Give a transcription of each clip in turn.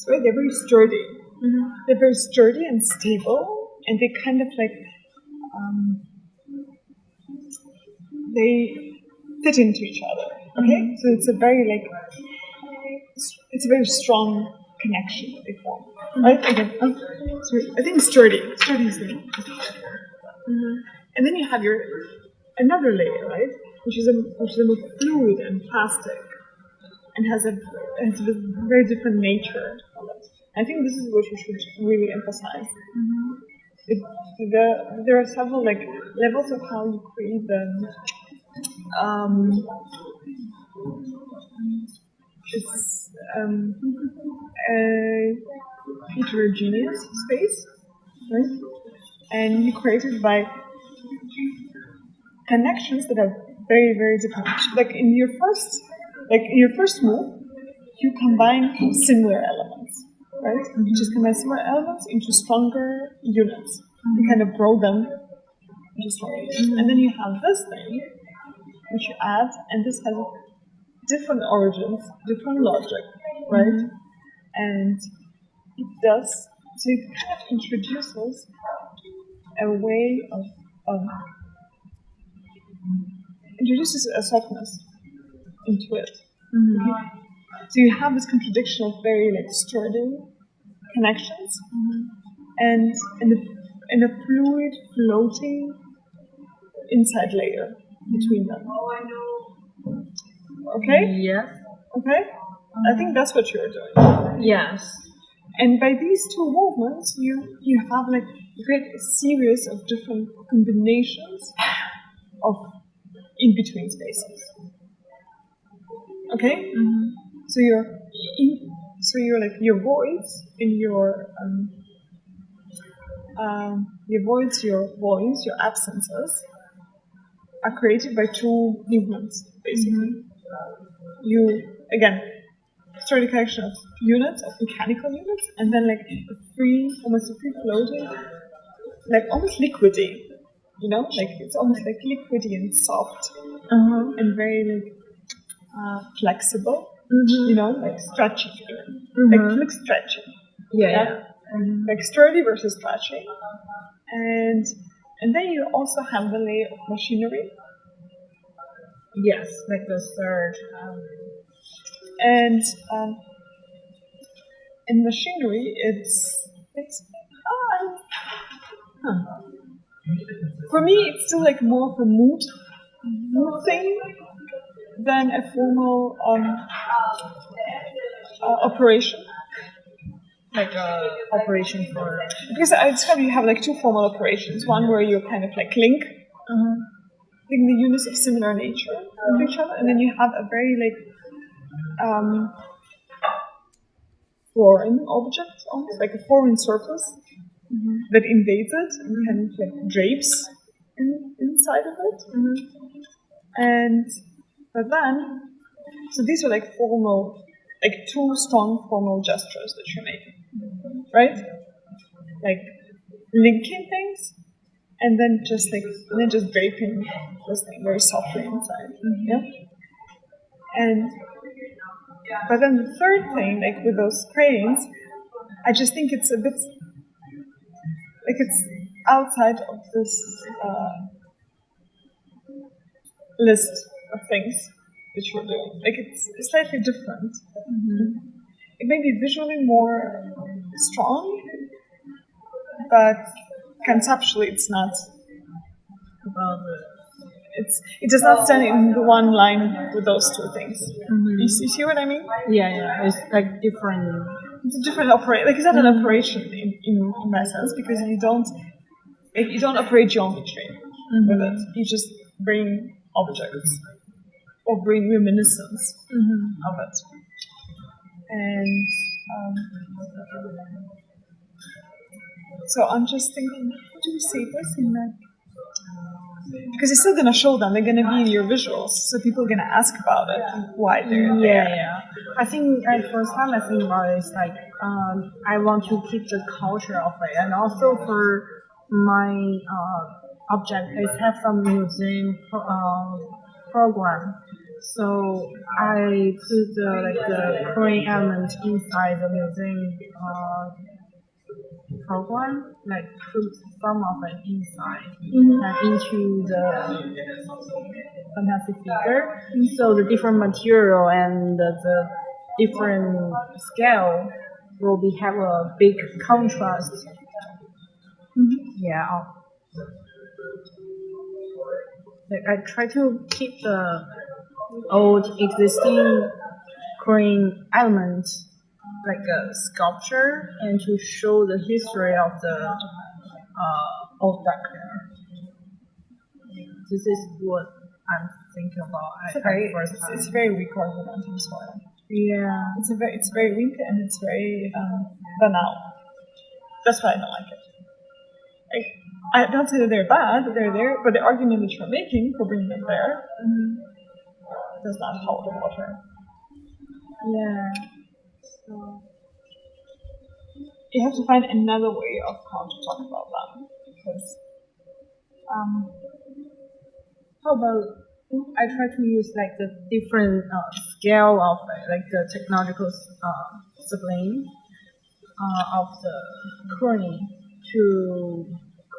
right? They're very sturdy. Mm-hmm. They're very sturdy and stable, and they kind of like they fit into each other. Okay, mm-hmm. So it's a very strong connection that they form. Mm-hmm. Right? Again, I think sturdy. Sturdy is the word. Mm-hmm. And then you have another layer, right? Which is a more fluid and plastic, and has a very different nature of it. I think this is what you should really emphasize. Mm-hmm. There are several levels of how you create them. It's a heterogeneous space, right? And you create it by connections that are very, very different. Like in your first move, you combine similar elements, right? Mm-hmm. You just combine similar elements into stronger units. Mm-hmm. You kind of grow them into stronger units. Mm-hmm. And then you have this thing, which you add, and this has different origins, different logic, right? Mm-hmm. And it kind of introduces a way of introduces a softness into it. Mm-hmm. Okay? So you have this contradiction of very sturdy connections, mm-hmm. and a fluid floating inside layer between them. Okay? Yeah. Okay? I think that's what you're doing. Yes. And by these two movements, you create a series of different combinations of in-between spaces. Okay? Mm-hmm. So your voids in your voids, your voids, your absences are created by two movements, basically. Mm-hmm. You again sturdy connection of units, of mechanical units, and then almost a free floating, almost liquidy. It's almost liquidy and soft, uh-huh. and very flexible. Mm-hmm. Stretchy feeling. Mm-hmm. It looks stretchy. Yeah. Mm-hmm. Sturdy versus stretchy. And then you also have the layer of machinery. Yes, the third. And in machinery, it's for me, it's still more of a mood thing than a formal operation. Operation for... Because I describe you have two formal operations. One where you kind of link the units of similar nature to each other, and then you have a very foreign object, almost like a foreign surface that invades it and kind of drapes inside of it. Mm-hmm. But then, so these are formal, two strong formal gestures that you're making, right? Linking things, and then just draping this thing very softly inside. Mm-hmm. Yeah. But then the third thing, with those cranes, I just think it's a bit it's outside of this list of things that you're doing. It's slightly different. Mm-hmm. It may be visually more strong, but conceptually it's not. It does not stand in the one line with those two things. Mm-hmm. You see what I mean? Yeah. It's different. It's a different operation. It's not an operation in my sense, because you don't operate geometry with it. You just bring objects or bring reminiscence of it. And so I'm just thinking, how do we say this in that? Because you're still going to show them, they're going to be in your visuals, so people are going to ask about it, why they're there. Yeah. I think for some, I think about it is I want to keep the culture of it, and also for my object is have some museum program. So I put the crane element inside the museum program, like put some of it inside and into the fantastic figure. So the different material and the different scale will be have a big contrast. Yeah. Like I try to keep the old existing crane element like a sculpture and to show the history of the old duck hair. This is what I'm thinking about. It's very weak argument. I'm sorry. Yeah. It's very weak and it's very banal. That's why I don't like it. I don't say that they're bad. They're there, but the argument that you're making for bringing them there does not hold the water. Yeah. So you have to find another way of how to talk about them because. How about I try to use like the different scale of like the technological sublime of the crane to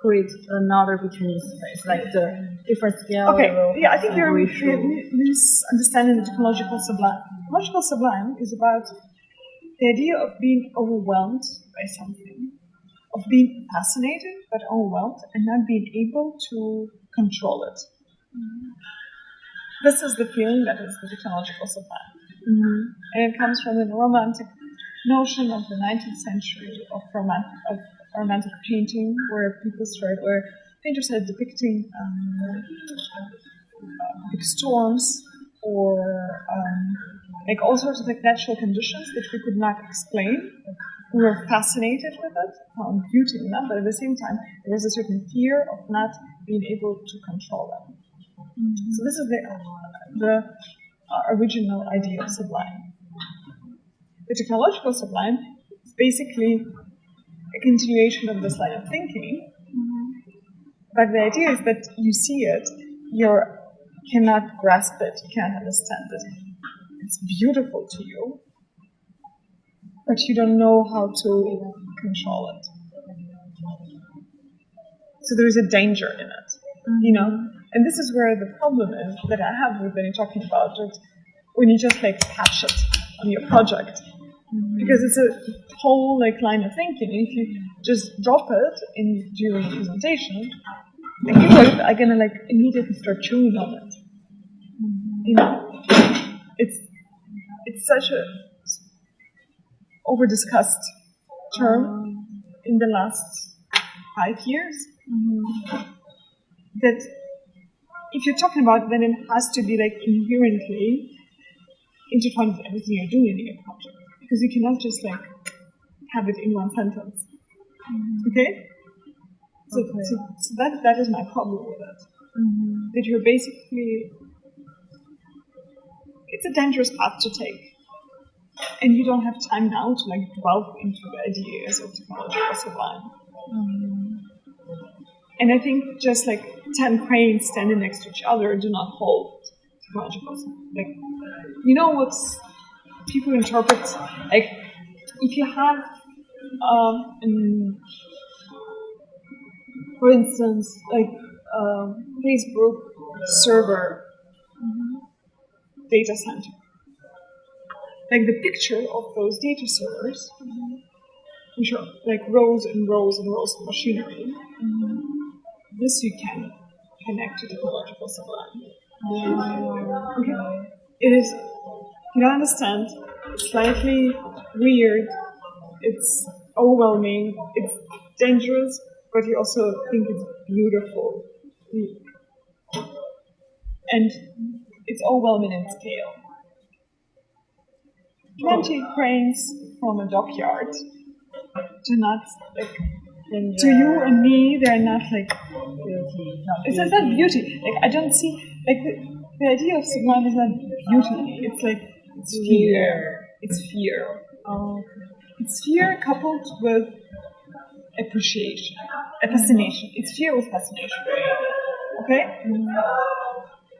create another between space, like the different scale. Okay, yeah, I think you're misunderstanding the technological sublime. Technological sublime is about the idea of being overwhelmed by something, of being fascinated but overwhelmed and not being able to control it. This is the feeling that is the technological sublime. And it comes from the romantic notion of the 19th century of romantic painting, where painters started depicting big storms or like all sorts of like natural conditions that we could not explain. We were fascinated with it, found beauty in them, but at the same time there was a certain fear of not being able to control them. So this is the original idea of sublime. The technological sublime is basically a continuation of this line of thinking, but the idea is that you see it, you cannot grasp it, you can't understand it. It's beautiful to you, but you don't know how to control it. So there is a danger in it, you know? And this is where the problem is that I have with when you're talking about it, when you just like patch it on your project. Because it's a whole like line of thinking. If you just drop it during the presentation, like, people are gonna like immediately start chewing on it. You know, it's such a over-discussed term in the last 5 years that if you're talking about it, then it has to be like inherently intertwined with everything you're doing in your project. Because you cannot just like have it in one sentence. Okay? So that is my problem with it. That you're basically, it's a dangerous path to take. And you don't have time now to like delve into the ideas of technological sublime. And I think just like 10 cranes standing next to each other do not hold technological sublime. Like, you know what's people interpret, like, if you have, for instance, like Facebook server data center, like the picture of those data servers, which are like rows and rows and rows of machinery, this you can connect to technological sublime. Okay. It is, you don't understand, it's slightly weird, it's overwhelming, it's dangerous, but you also think it's beautiful. And it's overwhelming in scale. 20 cranes from a dockyard do not, like, to you and me, they're not like beauty. It's not beauty. Like, I don't see, like, the idea of sublime is not beauty. It's like, it's fear. It's fear. It's fear coupled with appreciation, a fascination. It's fear with fascination. Okay?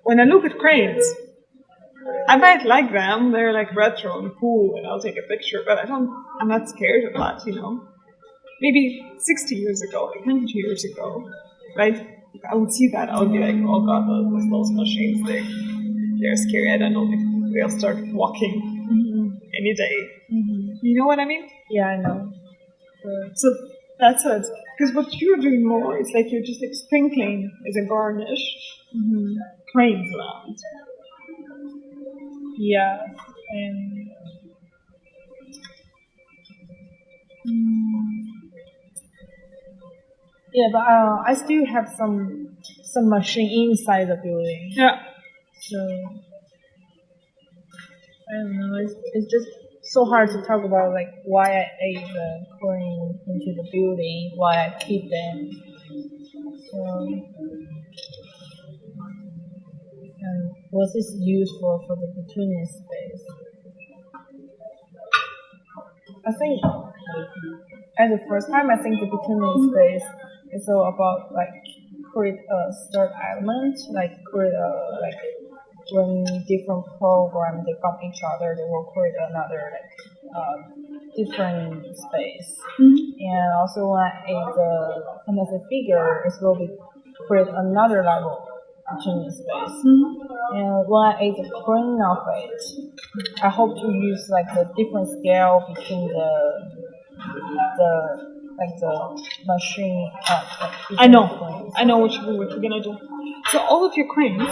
When I look at cranes, I might like them. They're like retro and cool, and I'll take a picture. But I'm not scared of that. Maybe 60 years ago, like 100 years ago, right? If I would see that, I would be like, oh god, those machines, they're scary. I don't know if they'll start walking any day. You know what I mean? Yeah, I know. So that's it. Because what you're doing more is like you're just like sprinkling as a garnish cranes around. Yeah, and yeah, but I still have some machine inside the building. Yeah. So I don't know. It's just so hard to talk about like why I ate the coin into the building, why I keep them. So and was this useful for the between space? I think at the first time, I think the between space is all about like create a third element, like create a like when different programs they come each other, they will create another like different space. And also when I add the another figure, it will be create another level between space. And when I add the print of it, I hope to use like the different scale between the machine. I know what you're gonna do. So all of your cranes,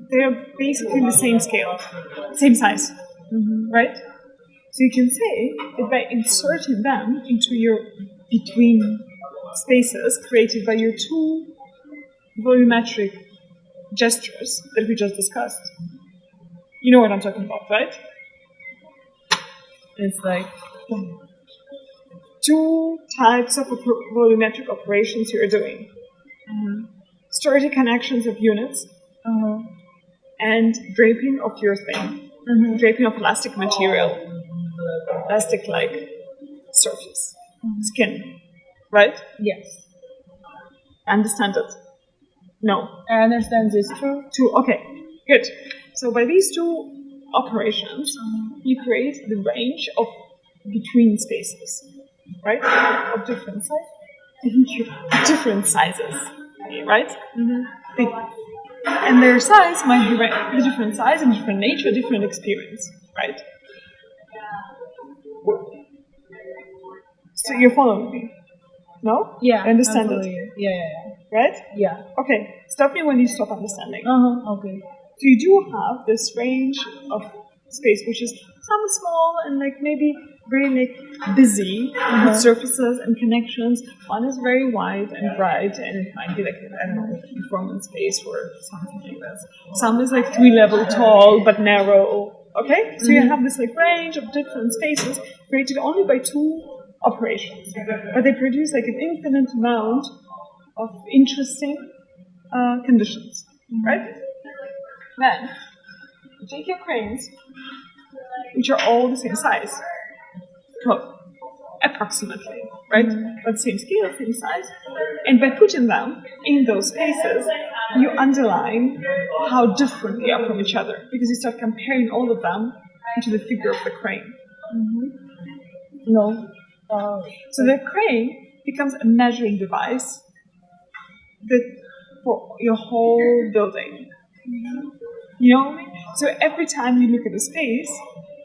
they're basically the same scale, same size, right? So you can say that by inserting them into your between spaces created by your two volumetric gestures that we just discussed. You know what I'm talking about, right? It's like two types of volumetric operations you're doing. Sturdy connections of units and draping of your thing. Draping of elastic material. Elastic-like surface. Skin. Right? Yes. Understand it? No. I understand this too. Okay, good. So by these two operations, you create the range of between spaces, right? Of different sizes. Different sizes, right? And their size might be the different size and different nature, different experience, right? So you're following me? No? Yeah. I understand it. Yeah. Right? Yeah. Okay. Stop me when you stop understanding. Okay. So you do have this range of space, which is some small and like maybe very like busy with surfaces and connections. One is very wide and bright, and it might be like I don't know, performance space or something like this. Some is like 3 level tall but narrow. Okay, so you have this like range of different spaces created only by two operations, but they produce like an infinite amount of interesting conditions, right? Then you take your cranes, which are all the same size, well, approximately, right? But same scale, same size, and by putting them in those spaces, you underline how different they are from each other because you start comparing all of them into the figure of the crane. No. So the crane becomes a measuring device for your whole building. You know what I mean? So every time you look at a space,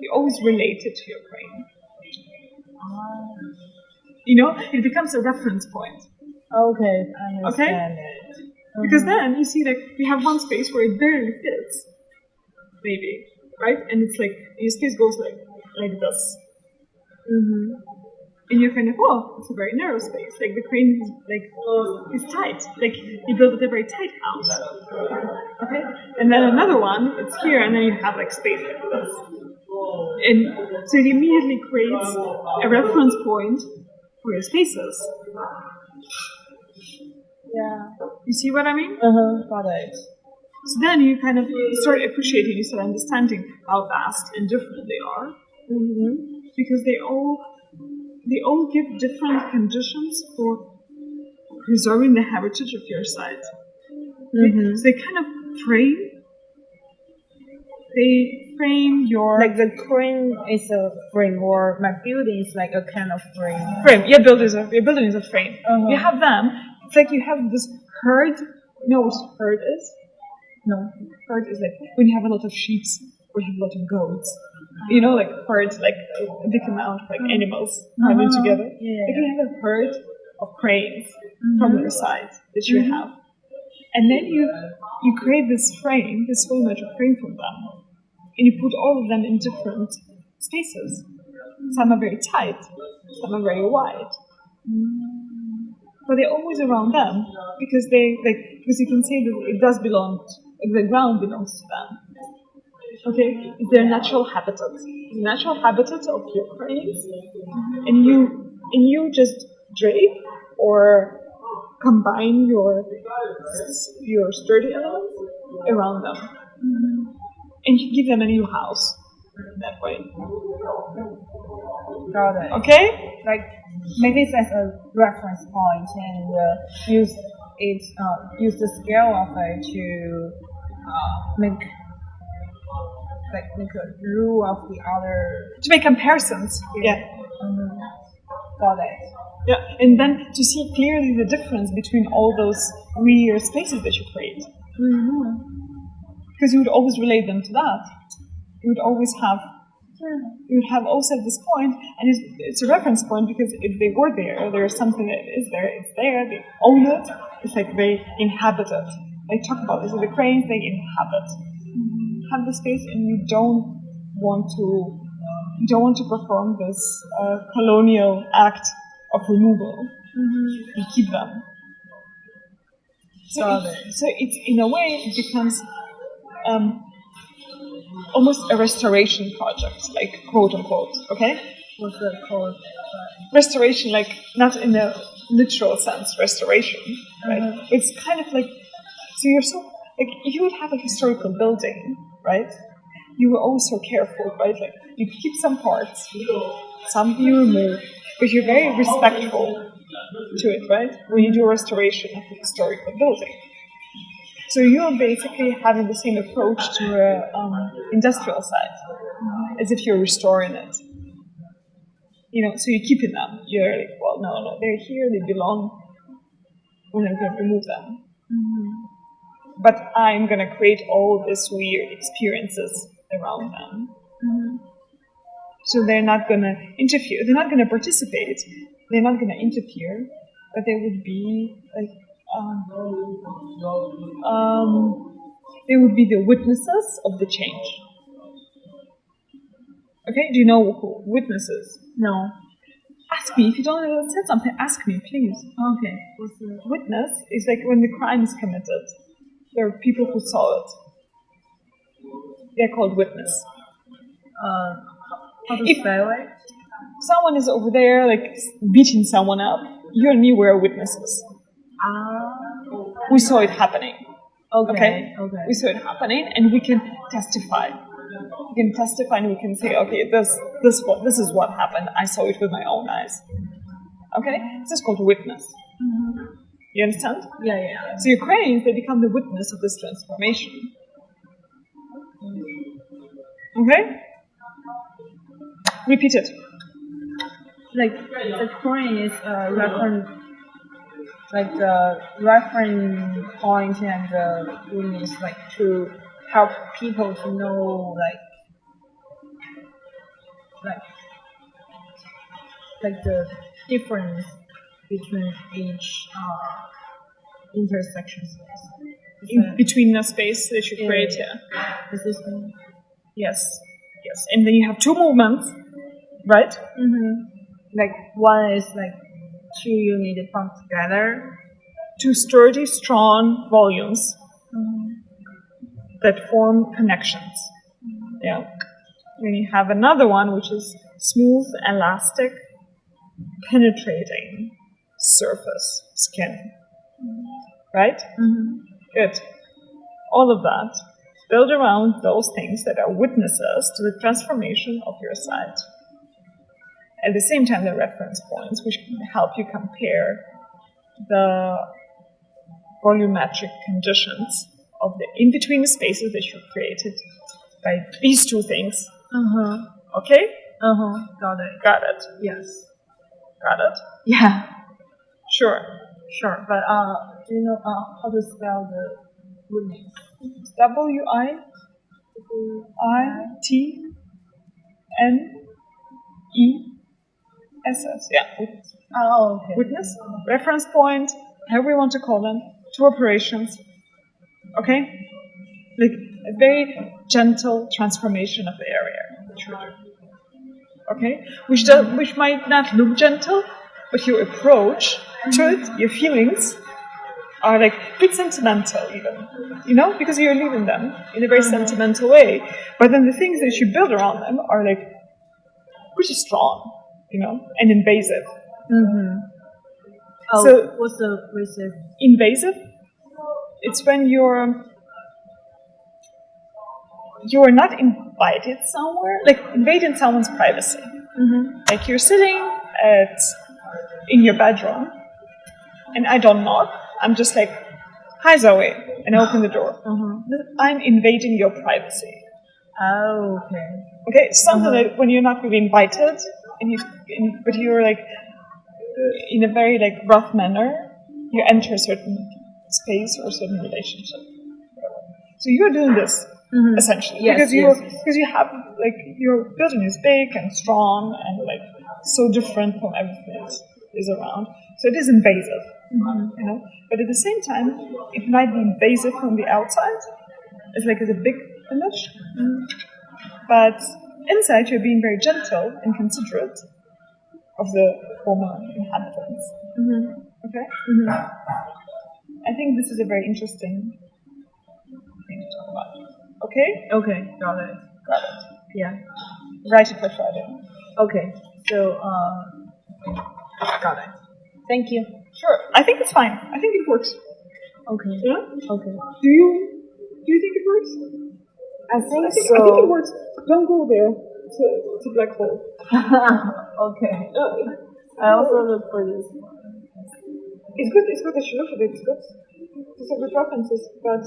you always relate it to your crane. You know, it becomes a reference point. Okay, I understand it. Because then you see, like, we have one space where it barely fits, maybe, right? And it's like your space goes like this. And you're kind of, oh, it's a very narrow space. Like the crane is is tight. Like you build a very tight house. Okay? And then another one, it's here, and then you have like space like this. And so it immediately creates a reference point for your spaces. Yeah. You see what I mean? Got it. So then you kind of start appreciating, you start understanding how vast and different they are. Because they all give different conditions for preserving the heritage of your site. So they kind of frame your Like the crane is a frame, or my building is like a kind of frame. frame. Your building is a frame. Uh-huh. You have them. It's like you have this herd. You know what herd is? No. Herd is like when you have a lot of sheep or you have a lot of goats. You know, like herds, like a big amount of like animals running together. Yeah. Like you have a herd of cranes from your side that you have. And then you create this frame, this volumetric frame from them. And you put all of them in different spaces. Some are very tight, some are very wide. But they're always around them because because you can see that it does belong, the ground belongs to them. Okay? It's their natural habitat. The natural habitat of your cranes. And you just drape or combine your sturdy elements around them. And you give them a new house that way. Got it. Okay? Like make this as a reference point and use the scale of it to make a rule of the other. To make comparisons. Yeah. Got it. Yeah. And then to see clearly the difference between all those weird spaces that you create. Because you would always relate them to that. You would always have. You would have also at this point, and it's a reference point because if they were there, or there's something that is there, it's there, they own it, it's like they inhabit it. They talk about this, so the cranes, they inhabit. Have the space, and you don't want to perform this colonial act of removal. You keep them. So it's in a way, it becomes almost a restoration project, like quote unquote, okay? What's that called? Restoration, like not in a literal sense, restoration, right? It's kind of like, so you're so, like if you would have a historical building, right? You were always so careful, right? Like you keep some parts, some you remove, but you're very respectful to it, right? When you do a restoration of a historical building. So you're basically having the same approach to an industrial site, as if you're restoring it. You know, so you're keeping them. You're like, well, no, they're here, they belong. We're not going to remove them. But I'm going to create all these weird experiences around them. So they're not going to interfere. They're not going to participate. They're not going to interfere. But they would be like, they would be the witnesses of the change. Okay, do you know who witnesses? No. Ask me if you don't understand something. Ask me, please. Okay. What's the witness? Is like when the crime is committed. There are people who saw it. They're called witness. How to spell it? Someone is over there, like beating someone up. You and me were witnesses. We saw it happening. Okay. We saw it happening, and we can testify. We can testify, and we can say, okay, this is what happened. I saw it with my own eyes. Okay, this is called witness. You understand? Yeah. So Ukrainians, they become the witness of this transformation. Okay. Repeat it. Like the coin is reference, like the reference point, and the witness, like to help people to know, like the difference between each intersection space. Between the space that you create here. Is this one? Yes. And then you have two movements, right? Like one is like two units pumped together. Two sturdy, strong volumes that form connections. Yeah. Then you have another one which is smooth, elastic, penetrating surface, skin. Right? Good. All of that build around those things that are witnesses to the transformation of your site. At the same time, the reference points, which can help you compare the volumetric conditions of the in-between spaces that you created By these two things. uh-huh. Okay? Uh-huh. Got it. Got it. Yes. Got it? Yeah. Sure. Sure. But do you know how to spell the root name? It's WITNESS. Yeah. Witness. Oh, okay. Witness, reference point, however you want to call them, two operations. Okay? Like a very gentle transformation of the area, which we do. Okay? Which might not look gentle, but your approach to it, your feelings, are like a bit sentimental even. You know? Because you're leaving them in a very sentimental way. But then the things that you build around them are like pretty strong, you know, and invasive. Mm-hmm. Oh, So- what's the receive? Invasive, it's when you're not invited somewhere, like invading someone's privacy. Mm-hmm. Like you're sitting in your bedroom, and I don't knock. I'm just like, "Hi, Zoe," and I open the door. I'm invading your privacy. Oh, okay. Okay, something like when you're not really invited, but you're like in a very like rough manner, you enter a certain space or a certain relationship. So you're doing this essentially Yes, because yes. because you have like your building is big and strong and like so different from everything else is around. So it is invasive, you know. But at the same time, it might be invasive from the outside. It's like it's a big image, but inside you're being very gentle and considerate of the former inhabitants. Okay? I think this is a very interesting thing to talk about. Okay? Okay, got it. Got it. Yeah. Write it for Friday. Okay. So got it. Thank you. Sure. I think it's fine. I think it works. Okay. Yeah? Okay. Do you think it works? I think I think it works. Don't go there to black hole. Okay. I also look for this. It's good that you look at it. It's good. These are good references, but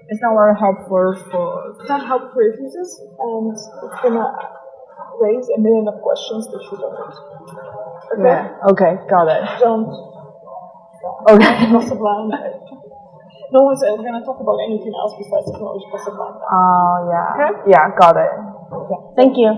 It's not very helpful for. it's not helpful for references, and it's gonna raise a million of questions that you don't need. Okay? Yeah. Okay. Got it. Don't. Okay. Not sublime. No one's ever gonna talk about anything else besides technological sublime. Oh yeah. Okay? Yeah. Got it. Okay. Thank you.